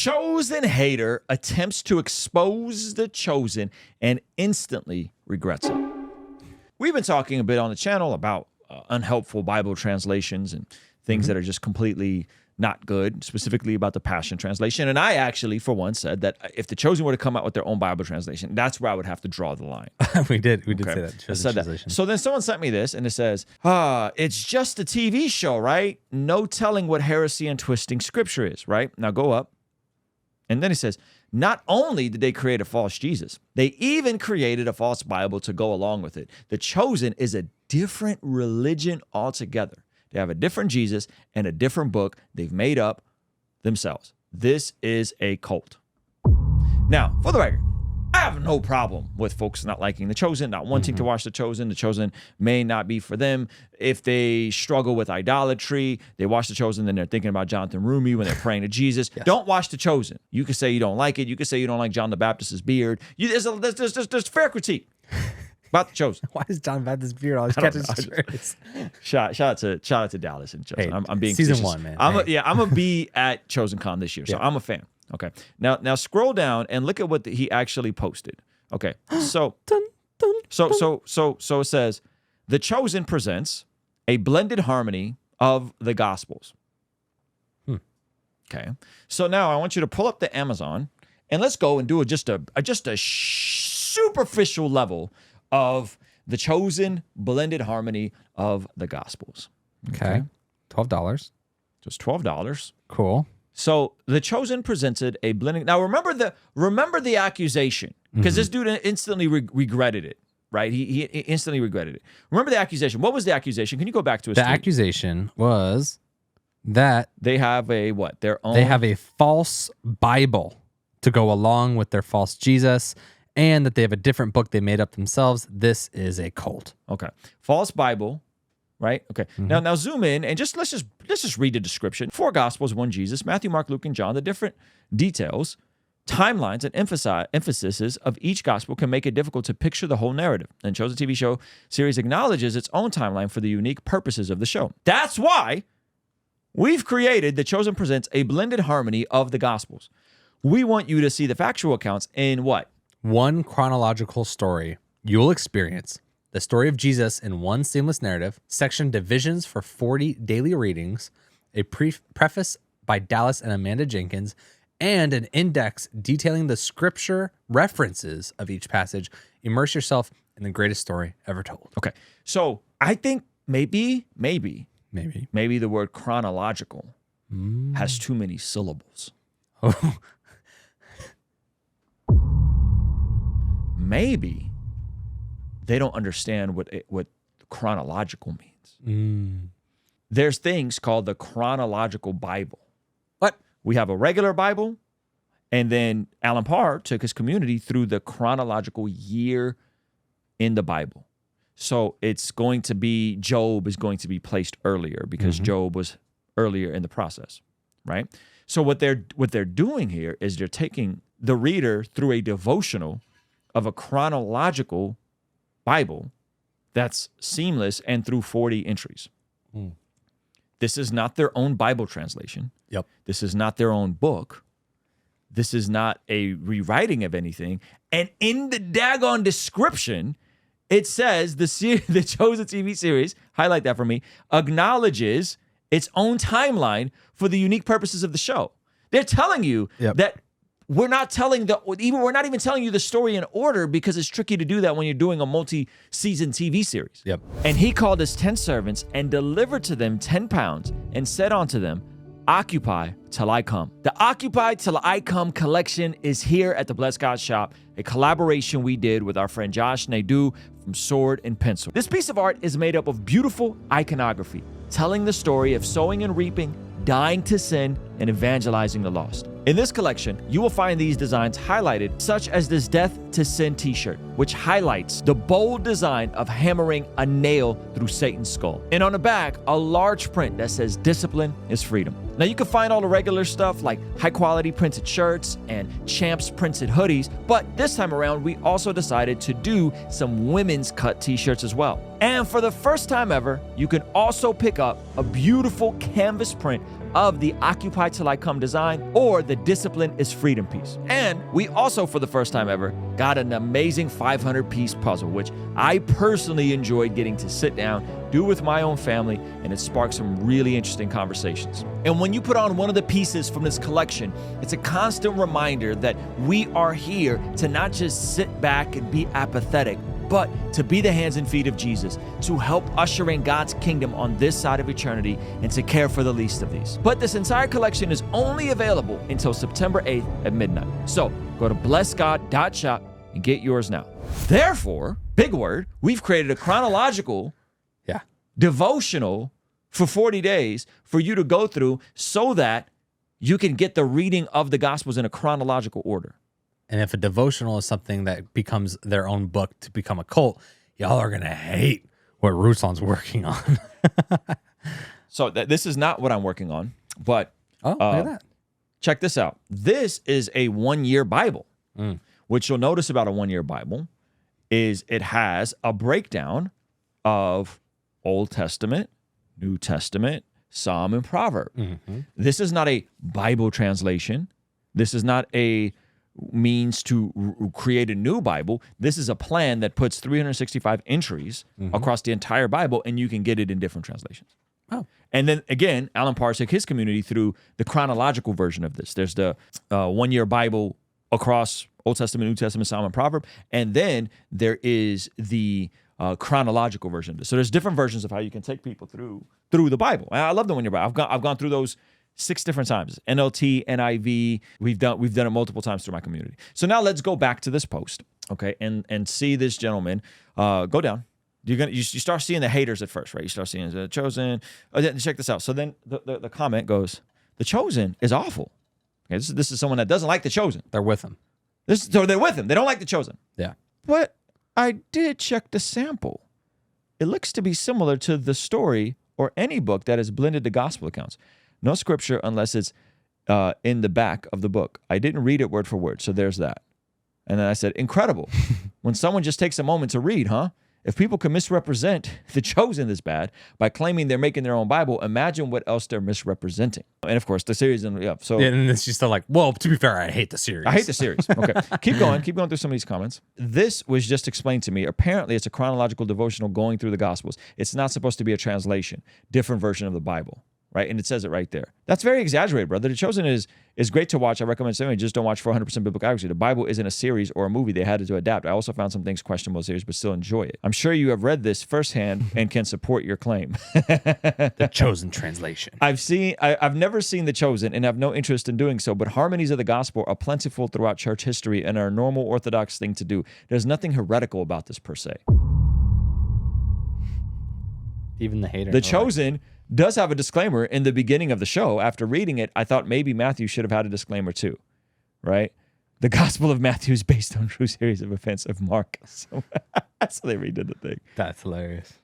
chosen hater attempts to expose the chosen and instantly regrets it. We've been talking a bit on the channel about unhelpful Bible translations and things that are just completely not good, specifically about the Passion Translation. And I actually, for one, said that if the chosen were to come out with their own Bible translation, that's where I would have to draw the line. We did say that. I said that. So then someone sent me this, and it says, it's just a TV show, right? No telling what heresy and twisting scripture is, right? Now go up. And then he says, not only did they create a false Jesus, they even created a false Bible to go along with it. The chosen is a different religion altogether. They have a different Jesus and a different book they've made up themselves. This is a cult. Now, for the record, I have no problem with folks not liking The Chosen, not wanting to watch The Chosen. The Chosen may not be for them. If they struggle with idolatry, they watch The Chosen, then they're thinking about Jonathan Rumi when they're praying to Jesus. Yes. Don't watch The Chosen. You can say you don't like it. You can say you don't like John the Baptist's beard. There's fair critique about The Chosen. Why is John Baptist's beard always catching stories? Shout out to Dallas and Chosen. Hey, I'm being season facetious. 1, man. I'm gonna be at ChosenCon this year, so I'm a fan. Okay. Now scroll down and look at what he actually posted. Okay. So it says, The Chosen presents a blended harmony of the Gospels. Okay. So now I want you to pull up the Amazon and let's go and do just a superficial level of The Chosen blended harmony of the Gospels. Okay. $12. Just $12. Cool. So The Chosen presented a blending. Now remember the accusation, because this dude instantly regretted it, right? He instantly regretted it. Remember the accusation. What was the accusation? Can you go back to his tweet? Accusation was that they have a what? Their own. They have a false Bible to go along with their false Jesus, and that they have a different book they made up themselves. This is a cult. Okay. False Bible. Right? Okay. Now zoom in and let's just read the description. 4 Gospels, 1 Jesus, Matthew, Mark, Luke, and John. The different details, timelines, and emphases of each gospel can make it difficult to picture the whole narrative. And Chosen TV show series acknowledges its own timeline for the unique purposes of the show. That's why we've created The Chosen presents a blended harmony of the Gospels. We want you to see the factual accounts in what? One chronological story you'll experience. The story of Jesus in one seamless narrative, section divisions for 40 daily readings, a preface by Dallas and Amanda Jenkins, and an index detailing the scripture references of each passage. Immerse yourself in the greatest story ever told. Okay. So I think maybe the word chronological has too many syllables. Oh. Maybe they don't understand what chronological means. There's things called the chronological Bible. What? We have a regular Bible, and then Alan Parr took his community through the chronological year in the Bible. So it's going to be, Job is going to be placed earlier because Job was earlier in the process, right? So what they're doing here is they're taking the reader through a devotional of a chronological Bible that's seamless and through 40 entries. This is not their own Bible translation. Yep. This is not their own book. This is not a rewriting of anything. And in the daggone description, it says the Chosen TV series, highlight that for me, acknowledges its own timeline for the unique purposes of the show. They're telling you that we're not even telling you the story in order because it's tricky to do that when you're doing a multi-season TV series. Yep. And he called his 10 servants and delivered to them 10 pounds and said unto them, Occupy till I come. The Occupy Till I Come collection is here at the Blessed God Shop, a collaboration we did with our friend Josh Naidoo from Sword and Pencil. This piece of art is made up of beautiful iconography, telling the story of sowing and reaping, dying to sin, and evangelizing the lost. In this collection, you will find these designs highlighted, such as this Death to Sin t-shirt, which highlights the bold design of hammering a nail through Satan's skull. And on the back, a large print that says discipline is freedom. Now you can find all the regular stuff like high quality printed shirts and Champs printed hoodies, but this time around, we also decided to do some women's cut t-shirts as well. And for the first time ever, you can also pick up a beautiful canvas print of the Occupy Till I Come design or the Discipline is Freedom piece. And we also, for the first time ever, got an amazing 500-piece puzzle, which I personally enjoyed getting to sit down, do with my own family, and it sparked some really interesting conversations. And when you put on one of the pieces from this collection, it's a constant reminder that we are here to not just sit back and be apathetic, but to be the hands and feet of Jesus, to help usher in God's kingdom on this side of eternity and to care for the least of these. But this entire collection is only available until September 8th at midnight. So go to blessgod.shop and get yours now. Therefore, big word, we've created a chronological devotional for 40 days for you to go through so that you can get the reading of the Gospels in a chronological order. And if a devotional is something that becomes their own book to become a cult, y'all are going to hate what Ruslan's working on. So this is not what I'm working on, but look at that. Check this out. This is a one-year Bible. What you'll notice about a one-year Bible is it has a breakdown of Old Testament, New Testament, Psalm, and Proverb. This is not a Bible translation. This is not a means to create a new Bible. This is a plan that puts 365 entries across the entire Bible, and you can get it in different translations. Oh. And then again, Alan Parr took his community through the chronological version of this. There's the one-year Bible across Old Testament, New Testament, Psalm, and Proverb. And then there is the chronological version of this. So there's different versions of how you can take people through the Bible. And I love the one-year Bible. I've gone through those 6 different times. NLT, NIV. We've done it multiple times through my community. So now let's go back to this post, okay, and see this gentleman. Go down. You start seeing the haters at first, right? You start seeing the Chosen. Check this out. So then the comment goes, "The Chosen is awful." Okay, this is someone that doesn't like the Chosen. They're with him. So they're with him. They don't like the Chosen. Yeah. But I did check the sample. It looks to be similar to the story or any book that has blended the gospel accounts. No scripture unless it's in the back of the book. I didn't read it word for word, so there's that. And then I said, incredible. When someone just takes a moment to read, huh? If people can misrepresent the Chosen this bad by claiming they're making their own Bible, imagine what else they're misrepresenting. And of course, the series, and it's just like, well, to be fair, I hate the series. I hate the series. Okay, keep going through some of these comments. This was just explained to me. Apparently, it's a chronological devotional going through the Gospels. It's not supposed to be a translation, different version of the Bible. Right, and it says it right there. That's very exaggerated, brother. The Chosen is great to watch. I recommend saying just don't watch 400% biblical accuracy. The Bible isn't a series or a movie they had to adapt. I also found some things questionable in the series, but still enjoy it. I'm sure you have read this firsthand and can support your claim. The Chosen translation. I've never seen The Chosen and have no interest in doing so, but harmonies of the gospel are plentiful throughout church history and are a normal Orthodox thing to do. There's nothing heretical about this per se. Even the hater. The Chosen does have a disclaimer in the beginning of the show. After reading it, I thought maybe Matthew should have had a disclaimer too, right? The Gospel of Matthew is based on a true series of events of Mark. So they redid the thing. That's hilarious.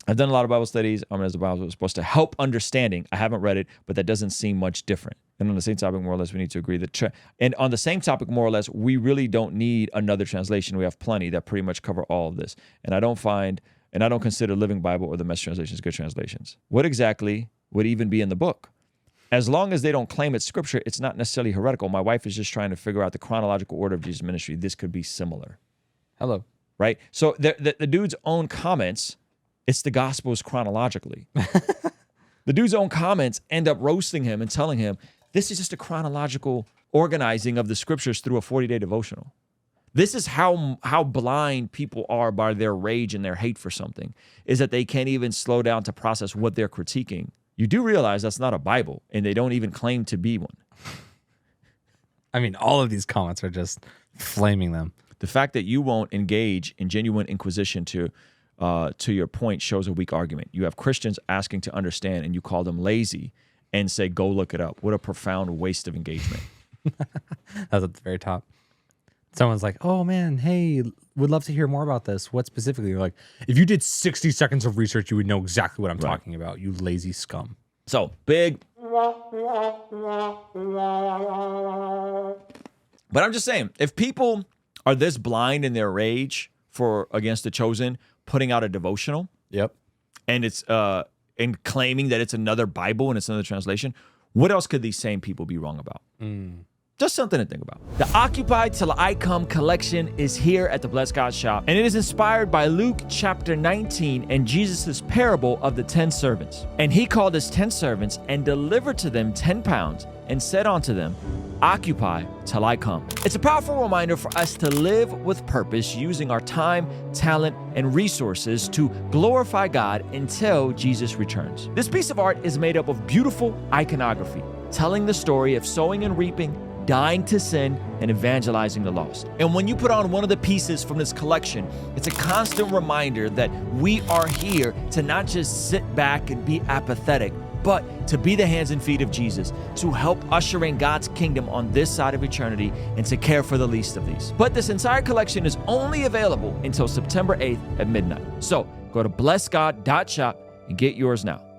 I've done a lot of Bible studies. As the Bible was supposed to help understanding. I haven't read it, but that doesn't seem much different. And on the same topic, more or less, we need to agree that. And on the same topic, more or less, we really don't need another translation. We have plenty that pretty much cover all of this. And I don't consider Living Bible or the Message translations good translations. What exactly would even be in the book? As long as they don't claim it's scripture, it's not necessarily heretical. My wife is just trying to figure out the chronological order of Jesus' ministry. This could be similar. Hello. Right? So the dude's own comments, it's the Gospels chronologically. The dude's own comments end up roasting him and telling him, this is just a chronological organizing of the scriptures through a 40-day devotional. This is how blind people are by their rage and their hate for something, is that they can't even slow down to process what they're critiquing. You do realize that's not a Bible, and they don't even claim to be one. I mean, all of these comments are just flaming them. The fact that you won't engage in genuine inquisition to your point shows a weak argument. You have Christians asking to understand, and you call them lazy and say, go look it up. What a profound waste of engagement. That's at the very top. Someone's like, oh man, hey, would love to hear more about this. What specifically? You're like, if you did 60 seconds of research, you would know exactly what I'm talking about, you lazy scum. So, big. But I'm just saying, if people are this blind in their rage against the Chosen, putting out a devotional, yep, and it's and claiming that it's another Bible and it's another translation, What else could these same people be wrong about? Just something to think about. The Occupy Till I Come collection is here at the Blessed God shop, and it is inspired by Luke chapter 19 and Jesus' parable of the 10 servants. And he called his 10 servants and delivered to them 10 pounds and said unto them, Occupy till I come. It's a powerful reminder for us to live with purpose, using our time, talent, and resources to glorify God until Jesus returns. This piece of art is made up of beautiful iconography, telling the story of sowing and reaping, dying to sin, and evangelizing the lost. And when you put on one of the pieces from this collection, it's a constant reminder that we are here to not just sit back and be apathetic, but to be the hands and feet of Jesus, to help usher in God's kingdom on this side of eternity and to care for the least of these. But this entire collection is only available until September 8th at midnight. So go to blessgod.shop and get yours now.